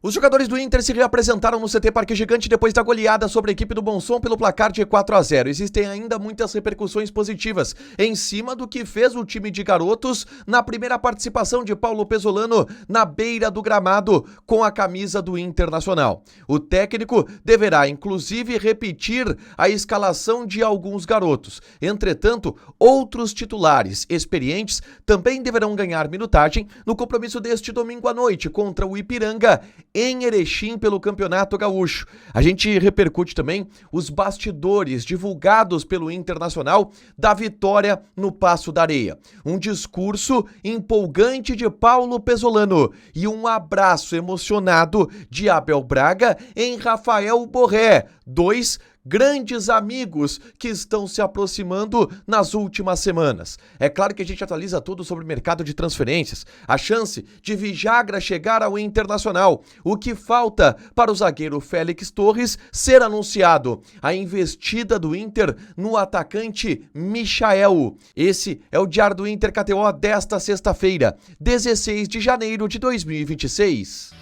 Os jogadores do Inter se reapresentaram no CT Parque Gigante depois da goleada sobre a equipe do Monson pelo placar de 4-0. Existem ainda muitas repercussões positivas em cima do que fez o time de garotos na primeira participação de Paulo Pesolano na beira do gramado com a camisa do Internacional. O técnico deverá inclusive repetir a escalação de alguns garotos. Entretanto, outros titulares experientes também deverão ganhar minutagem no compromisso deste domingo à noite contra o Ipiranga em Erechim pelo Campeonato Gaúcho. A gente repercute também os bastidores divulgados pelo Internacional da vitória no Paço da Areia. Um discurso empolgante de Paulo Pesolano e um abraço emocionado de Abel Braga em Rafael Borré, dois grandes amigos que estão se aproximando nas últimas semanas. É claro que a gente atualiza tudo sobre o mercado de transferências, a chance de Villagra chegar ao Internacional, o que falta para o zagueiro Félix Torres ser anunciado, a investida do Inter no atacante Michael. Esse é o Diário do Inter KTO desta sexta-feira, 16 de janeiro de 2026.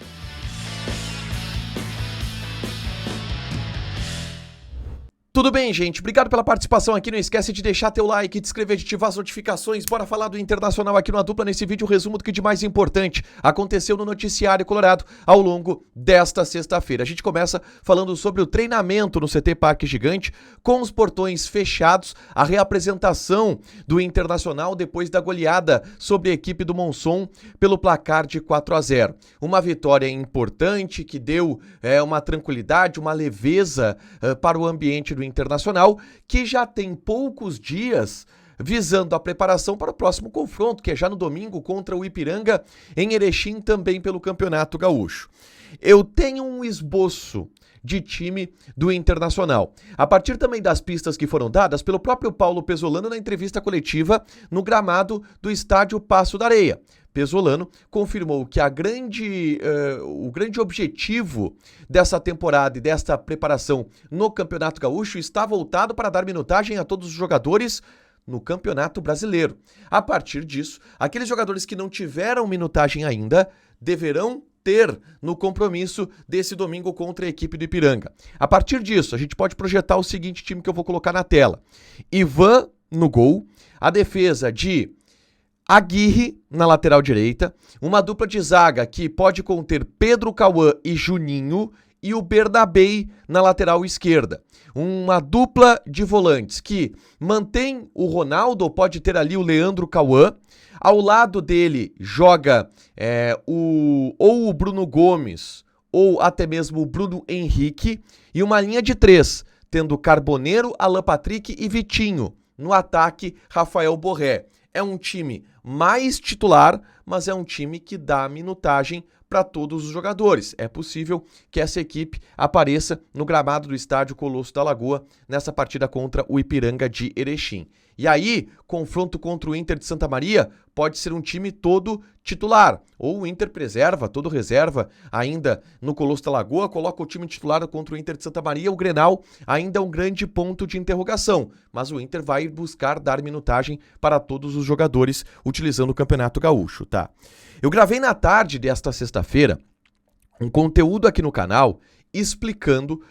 Tudo bem, gente? Obrigado pela participação aqui. Não esquece de deixar teu like, de inscrever, de ativar as notificações. Bora falar do Internacional aqui no A Dupla. Nesse vídeo, o resumo do que de mais importante aconteceu no noticiário colorado ao longo desta sexta-feira. A gente começa falando sobre o treinamento no CT Parque Gigante, com os portões fechados, a reapresentação do Internacional depois da goleada sobre a equipe do Monson pelo placar de 4-0. Uma vitória importante que deu uma tranquilidade, uma leveza para o ambiente do Internacional, que já tem poucos dias visando a preparação para o próximo confronto, que é já no domingo contra o Ipiranga em Erechim, também pelo Campeonato Gaúcho. Eu tenho um esboço de time do Internacional, a partir também das pistas que foram dadas pelo próprio Paulo Pesolano na entrevista coletiva no gramado do estádio Paço da Areia. Pesolano confirmou que o grande objetivo dessa temporada e desta preparação no Campeonato Gaúcho está voltado para dar minutagem a todos os jogadores no Campeonato Brasileiro. A partir disso, aqueles jogadores que não tiveram minutagem ainda deverão ter no compromisso desse domingo contra a equipe do Ipiranga. A partir disso, a gente pode projetar o seguinte time que eu vou colocar na tela. Ivan no gol, a defesa de Aguirre na lateral direita, uma dupla de zaga que pode conter Pedro Cauã e Juninho e o Bernabei na lateral esquerda. Uma dupla de volantes que mantém o Ronaldo, ou pode ter ali o Leandro Cauã. Ao lado dele joga ou o Bruno Gomes ou até mesmo o Bruno Henrique. E uma linha de 3, tendo Carboneiro, Alan Patrick e Vitinho. No ataque, Rafael Borré. É um time mais titular, mas é um time que dá minutagem para todos os jogadores. É possível que essa equipe apareça no gramado do estádio Colosso da Lagoa nessa partida contra o Ipiranga de Erechim. E aí, confronto contra o Inter de Santa Maria pode ser um time todo titular. Ou o Inter preserva, todo reserva ainda no Colosso da Lagoa, coloca o time titular contra o Inter de Santa Maria. O Grenal ainda é um grande ponto de interrogação. Mas o Inter vai buscar dar minutagem para todos os jogadores utilizando o Campeonato Gaúcho, tá? Eu gravei na tarde desta sexta-feira um conteúdo aqui no canal explicando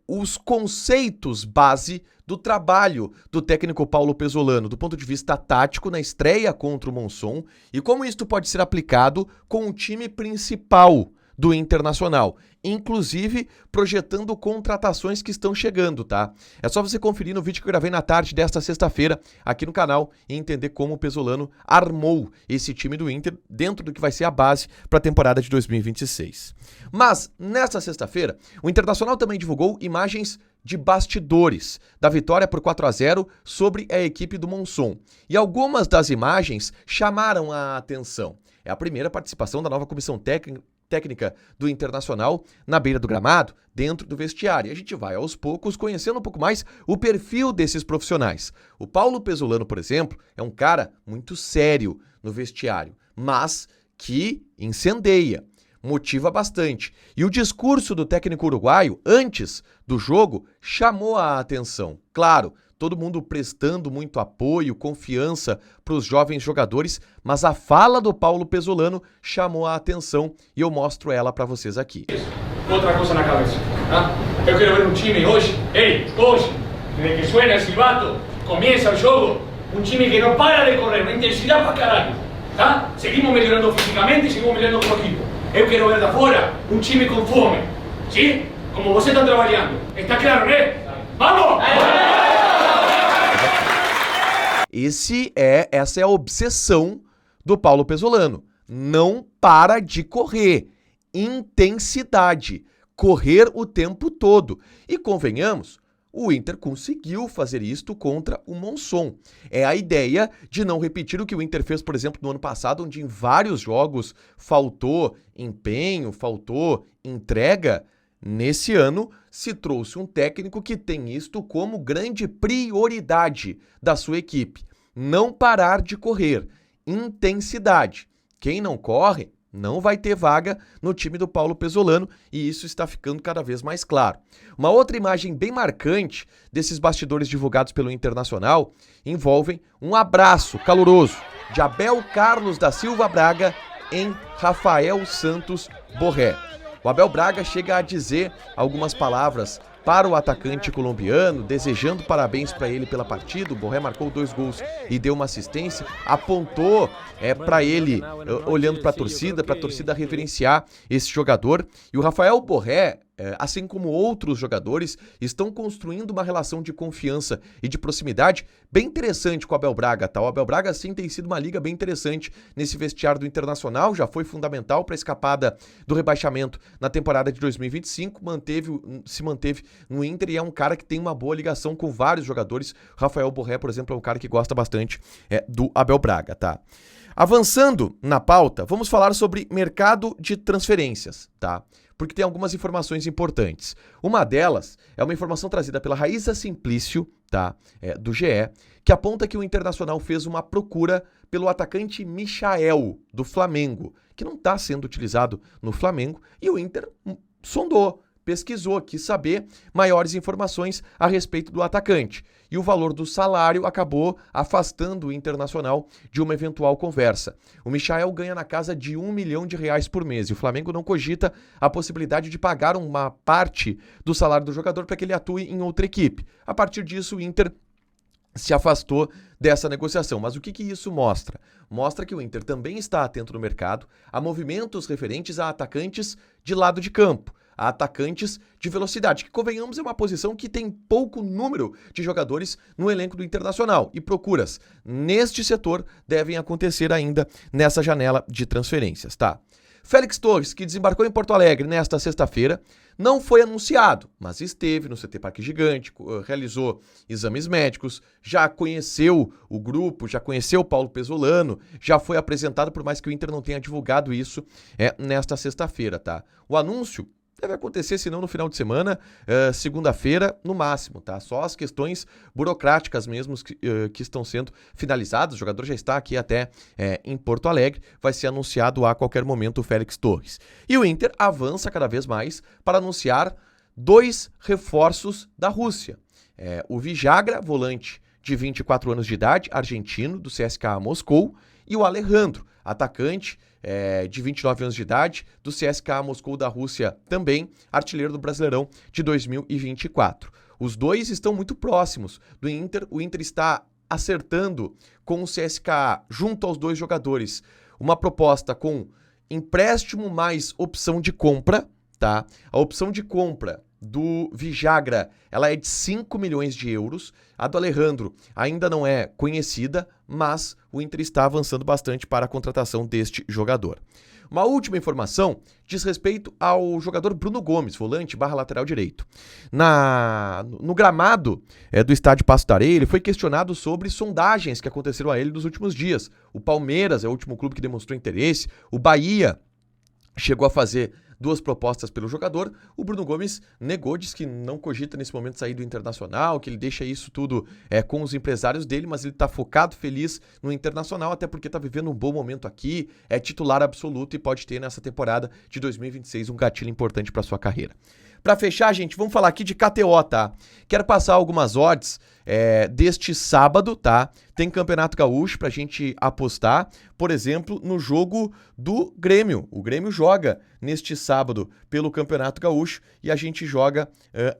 os conceitos base do trabalho do técnico Paulo Pesolano, do ponto de vista tático, na estreia contra o Monson, e como isso pode ser aplicado com o time principal do Internacional, inclusive projetando contratações que estão chegando, tá? É só você conferir no vídeo que eu gravei na tarde desta sexta-feira aqui no canal e entender como o Pesolano armou esse time do Inter dentro do que vai ser a base para a temporada de 2026. Mas, nesta sexta-feira, o Internacional também divulgou imagens de bastidores da vitória por 4-0 sobre a equipe do Monson. E algumas das imagens chamaram a atenção. É a primeira participação da nova comissão técnica do Internacional na beira do gramado, dentro do vestiário. E a gente vai, aos poucos, conhecendo um pouco mais o perfil desses profissionais. O Paulo Pesolano, por exemplo, é um cara muito sério no vestiário, mas que incendeia, motiva bastante. E o discurso do técnico uruguaio, antes do jogo, chamou a atenção. Claro, todo mundo prestando muito apoio, confiança para os jovens jogadores, mas a fala do Paulo Pesolano chamou a atenção e eu mostro ela para vocês aqui. Outra coisa na cabeça, tá? Eu quero ver um time hoje, hoje, desde que suena o silbato, começa o jogo, um time que não para de correr, uma intensidade pra caralho, tá? Seguimos melhorando fisicamente e seguimos melhorando como equipo. Eu quero ver da fora um time com fome, sim? Como você está trabalhando. Está claro, né? Vamos! Essa é a obsessão do Paulo Pesolano. Não para de correr. Intensidade. Correr o tempo todo. E convenhamos, o Inter conseguiu fazer isto contra o Monzón. É a ideia de não repetir o que o Inter fez, por exemplo, no ano passado, onde em vários jogos faltou empenho, faltou entrega. Nesse ano, se trouxe um técnico que tem isto como grande prioridade da sua equipe. Não parar de correr. Intensidade. Quem não corre não vai ter vaga no time do Paulo Pesolano e isso está ficando cada vez mais claro. Uma outra imagem bem marcante desses bastidores divulgados pelo Internacional envolvem um abraço caloroso de Abel Carlos da Silva Braga em Rafael Santos Borré. O Abel Braga chega a dizer algumas palavras para o atacante colombiano, desejando parabéns para ele pela partida. O Borré marcou 2 gols e deu uma assistência, apontou para ele, olhando para a torcida reverenciar esse jogador. E o Rafael Borré, assim como outros jogadores, estão construindo uma relação de confiança e de proximidade bem interessante com o Abel Braga, tá? O Abel Braga, sim, tem sido uma liga bem interessante nesse vestiário do Internacional, já foi fundamental para a escapada do rebaixamento na temporada de 2025, se manteve no Inter e é um cara que tem uma boa ligação com vários jogadores. O Rafael Borré, por exemplo, é um cara que gosta bastante do Abel Braga, tá? Avançando na pauta, vamos falar sobre mercado de transferências, tá? Porque tem algumas informações importantes. Uma delas é uma informação trazida pela Raíssa Simplício, tá? Do GE, que aponta que o Internacional fez uma procura pelo atacante Michael, do Flamengo, que não está sendo utilizado no Flamengo, e o Inter sondou, pesquisou, quis saber maiores informações a respeito do atacante. E o valor do salário acabou afastando o Internacional de uma eventual conversa. O Michael ganha na casa de R$1 milhão por mês e o Flamengo não cogita a possibilidade de pagar uma parte do salário do jogador para que ele atue em outra equipe. A partir disso, o Inter se afastou dessa negociação. Mas o que isso mostra? Mostra que o Inter também está atento no mercado a movimentos referentes a atacantes de lado de campo, a atacantes de velocidade, que, convenhamos, é uma posição que tem pouco número de jogadores no elenco do Internacional, e procuras neste setor devem acontecer ainda nessa janela de transferências, tá? Félix Torres, que desembarcou em Porto Alegre nesta sexta-feira, não foi anunciado, mas esteve no CT Parque Gigante, realizou exames médicos, já conheceu o grupo, já conheceu o Paulo Pesolano, já foi apresentado, por mais que o Inter não tenha divulgado isso nesta sexta-feira, tá? O anúncio deve acontecer, se não no final de semana, segunda-feira no máximo, tá? Só as questões burocráticas mesmo que estão sendo finalizadas. O jogador já está aqui até em Porto Alegre, vai ser anunciado a qualquer momento o Félix Torres. E o Inter avança cada vez mais para anunciar 2 reforços da Rússia. O Vijagra, volante de 24 anos de idade, argentino, do CSKA Moscou, e o Alejandro, atacante de 29 anos de idade, do CSKA Moscou da Rússia também, artilheiro do Brasileirão de 2024. Os dois estão muito próximos do Inter, o Inter está acertando com o CSKA, junto aos 2 jogadores, uma proposta com empréstimo mais opção de compra, tá? A opção de compra do Vijagra, ela é de 5 milhões de euros. A do Alejandro ainda não é conhecida, mas o Inter está avançando bastante para a contratação deste jogador. Uma última informação diz respeito ao jogador Bruno Gomes, volante / lateral direito. No gramado do estádio Paço da Areia, ele foi questionado sobre sondagens que aconteceram a ele nos últimos dias. O Palmeiras é o último clube que demonstrou interesse, o Bahia chegou a fazer 2 propostas pelo jogador. O Bruno Gomes negou, diz que não cogita nesse momento sair do Internacional, que ele deixa isso tudo com os empresários dele, mas ele está focado, feliz no Internacional, até porque está vivendo um bom momento aqui, é titular absoluto e pode ter nessa temporada de 2026 um gatilho importante para sua carreira. Pra fechar, gente, vamos falar aqui de KTO, tá? Quero passar algumas odds deste sábado, tá? Tem Campeonato Gaúcho pra gente apostar, por exemplo, no jogo do Grêmio. O Grêmio joga neste sábado pelo Campeonato Gaúcho e a gente joga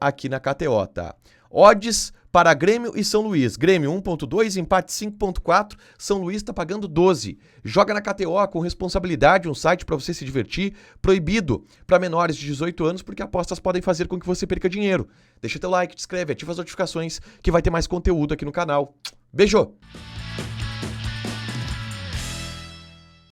aqui na KTO, tá? Odds para Grêmio e São Luís. Grêmio 1.2, empate 5.4, São Luís tá pagando 12. Joga na KTO com responsabilidade, um site para você se divertir, proibido para menores de 18 anos, porque apostas podem fazer com que você perca dinheiro. Deixa teu like, te inscreve, ativa as notificações que vai ter mais conteúdo aqui no canal. Beijo!